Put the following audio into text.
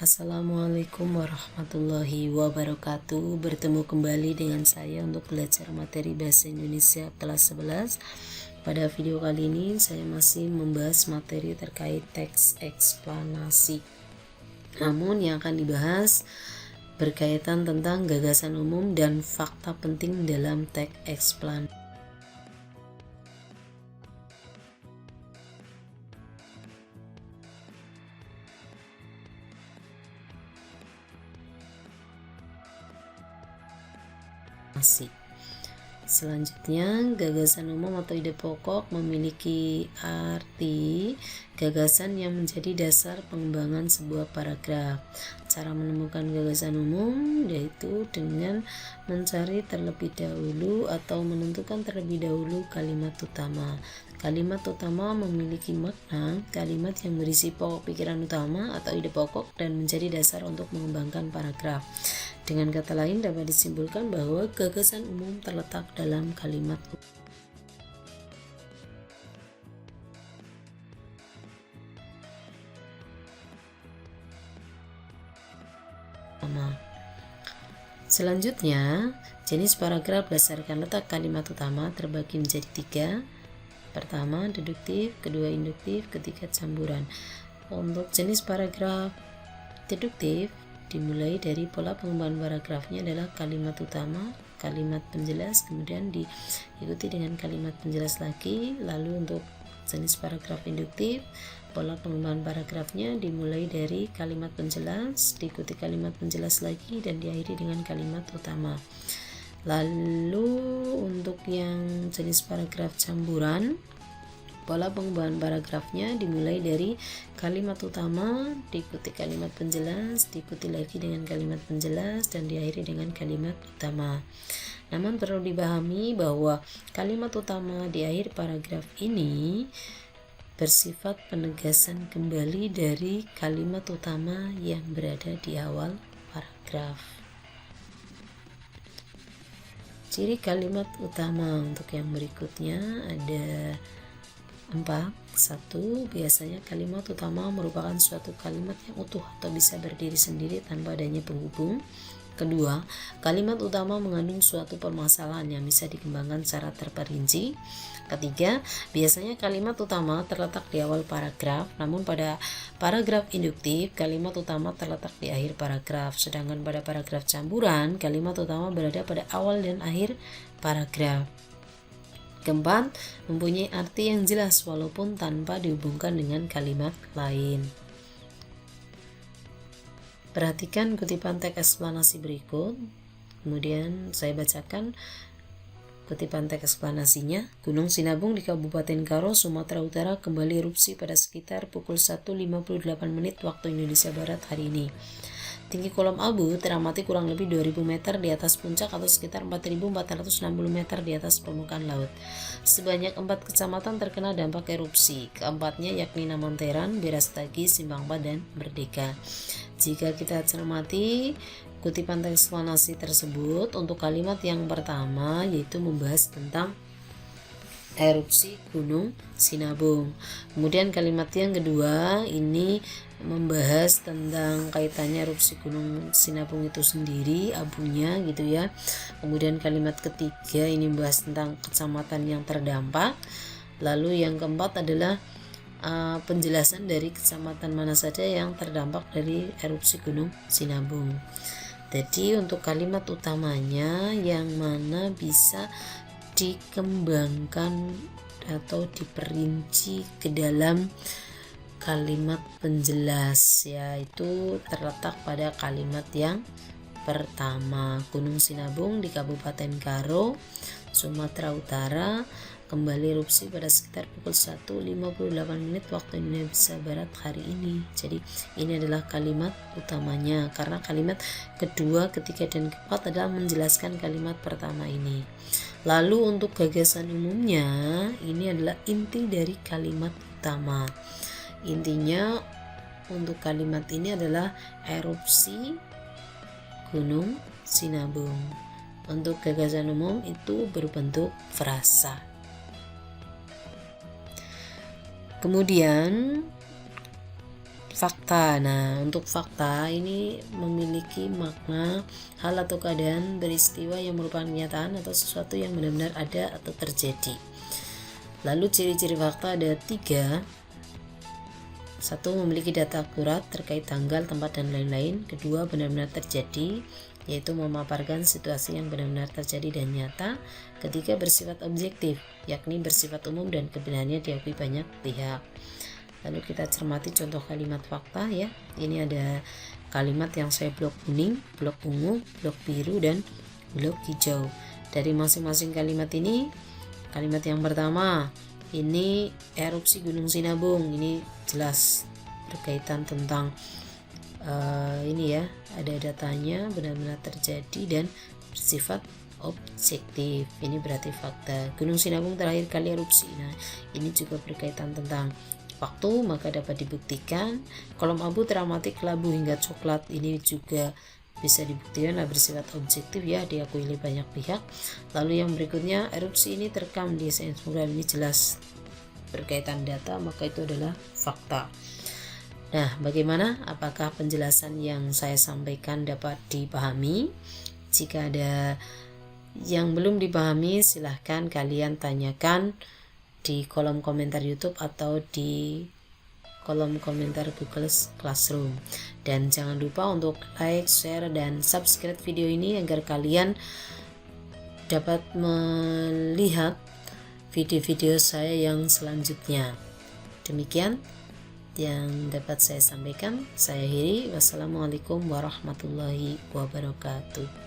Assalamualaikum warahmatullahi wabarakatuh. Bertemu kembali dengan saya untuk belajar materi Bahasa Indonesia kelas 11. Pada video kali ini saya masih membahas materi terkait teks eksplanasi. Namun yang akan dibahas berkaitan tentang gagasan umum dan fakta penting dalam teks eksplanasi. Selanjutnya, gagasan umum atau ide pokok memiliki arti gagasan yang menjadi dasar pengembangan sebuah paragraf. Cara menemukan gagasan umum yaitu dengan mencari terlebih dahulu atau menentukan terlebih dahulu kalimat utama. Kalimat utama memiliki makna kalimat yang berisi pokok pikiran utama atau ide pokok dan menjadi dasar untuk mengembangkan paragraf. Dengan kata lain dapat disimpulkan bahwa gagasan umum terletak dalam kalimat utama. Selanjutnya, jenis paragraf berdasarkan letak kalimat utama terbagi menjadi 3. Pertama, deduktif, kedua induktif, ketiga campuran. Untuk jenis paragraf deduktif dimulai dari pola pengembangan paragrafnya adalah kalimat utama, kalimat penjelas, kemudian diikuti dengan kalimat penjelas lagi. Lalu untuk jenis paragraf induktif, pola pengembangan paragrafnya dimulai dari kalimat penjelas, diikuti kalimat penjelas lagi, dan diakhiri dengan kalimat utama. Lalu untuk yang jenis paragraf campuran, pola pengembangan paragrafnya dimulai dari kalimat utama, diikuti kalimat penjelas, diikuti lagi dengan kalimat penjelas, dan diakhiri dengan kalimat utama. Namun perlu dipahami bahwa kalimat utama di akhir paragraf ini bersifat penegasan kembali dari kalimat utama yang berada di awal paragraf. Ciri kalimat utama untuk yang berikutnya ada 4. 1. Biasanya kalimat utama merupakan suatu kalimat yang utuh atau bisa berdiri sendiri tanpa adanya penghubung. Kedua, kalimat utama mengandung suatu permasalahan yang bisa dikembangkan secara terperinci. Ketiga, biasanya kalimat utama terletak di awal paragraf, namun pada paragraf induktif, kalimat utama terletak di akhir paragraf. Sedangkan pada paragraf campuran, kalimat utama berada pada awal dan akhir paragraf. Keempat, mempunyai arti yang jelas walaupun tanpa dihubungkan dengan kalimat lain. Perhatikan kutipan teks eksplanasi berikut. Kemudian saya bacakan kutipan teks eksplanasinya. Gunung Sinabung di Kabupaten Karo, Sumatera Utara kembali erupsi pada sekitar pukul 1.58 menit waktu Indonesia Barat hari ini. Tinggi kolom abu teramati kurang lebih 2000 meter di atas puncak atau sekitar 4460 meter di atas permukaan laut. Sebanyak 4 kecamatan terkena dampak erupsi. Keempatnya yakni Namonteran, Berastagi, Simpangpa, dan Merdeka. Jika kita cermati kutipan teks eksplanasi tersebut, untuk kalimat yang pertama yaitu membahas tentang erupsi Gunung Sinabung. Kemudian kalimat yang kedua ini membahas tentang kaitannya erupsi Gunung Sinabung itu sendiri, abunya gitu ya. Kemudian kalimat ketiga ini membahas tentang kecamatan yang terdampak. Lalu yang keempat adalah penjelasan dari kecamatan mana saja yang terdampak dari erupsi Gunung Sinabung. Jadi untuk kalimat utamanya yang mana bisa dikembangkan atau diperinci ke dalam kalimat penjelas, yaitu terletak pada kalimat yang pertama. Gunung Sinabung di Kabupaten Karo, Sumatera Utara kembali erupsi pada sekitar pukul 1.58 menit waktu Indonesia Barat hari ini. Jadi ini adalah kalimat utamanya, karena kalimat kedua, ketiga, dan keempat adalah menjelaskan kalimat pertama ini. Lalu untuk gagasan umumnya, ini adalah inti dari kalimat utama. Intinya untuk kalimat ini adalah erupsi Gunung Sinabung. Untuk gagasan umum itu berbentuk frasa. Kemudian fakta. Nah, untuk fakta ini memiliki makna hal atau keadaan peristiwa yang merupakan kenyataan atau sesuatu yang benar-benar ada atau terjadi. Lalu ciri-ciri fakta ada 3. 1. Memiliki data akurat terkait tanggal, tempat, dan lain-lain. 2. Benar-benar terjadi, yaitu memaparkan situasi yang benar-benar terjadi dan nyata. 3. Bersifat objektif, yakni bersifat umum dan kebenarannya diakui banyak pihak. Lalu kita cermati contoh kalimat fakta ya. Ini ada kalimat yang saya blok kuning, blok ungu, blok biru, dan blok hijau. Dari masing-masing kalimat ini, kalimat yang pertama ini erupsi Gunung Sinabung, ini jelas berkaitan tentang ini ya, ada datanya, benar-benar terjadi dan bersifat objektif. Ini berarti fakta. Gunung Sinabung terakhir kali erupsi. Nah, ini juga berkaitan tentang waktu, maka dapat dibuktikan. Kolom abu teramat kelabu hingga coklat, ini juga bisa dibuktikan bersifat objektif ya, diakui oleh banyak pihak. Lalu yang berikutnya, erupsi ini terekam di seismograf, ini jelas berkaitan data, maka itu adalah fakta. Nah, bagaimana? Apakah penjelasan yang saya sampaikan dapat dipahami? Jika ada yang belum dipahami, silahkan kalian tanyakan di kolom komentar YouTube atau di kolom komentar Google Classroom. Dan jangan lupa untuk like, share, dan subscribe video ini agar kalian dapat melihat video-video saya yang selanjutnya. Demikian yang dapat saya sampaikan. Saya akhiri. Wassalamualaikum warahmatullahi wabarakatuh.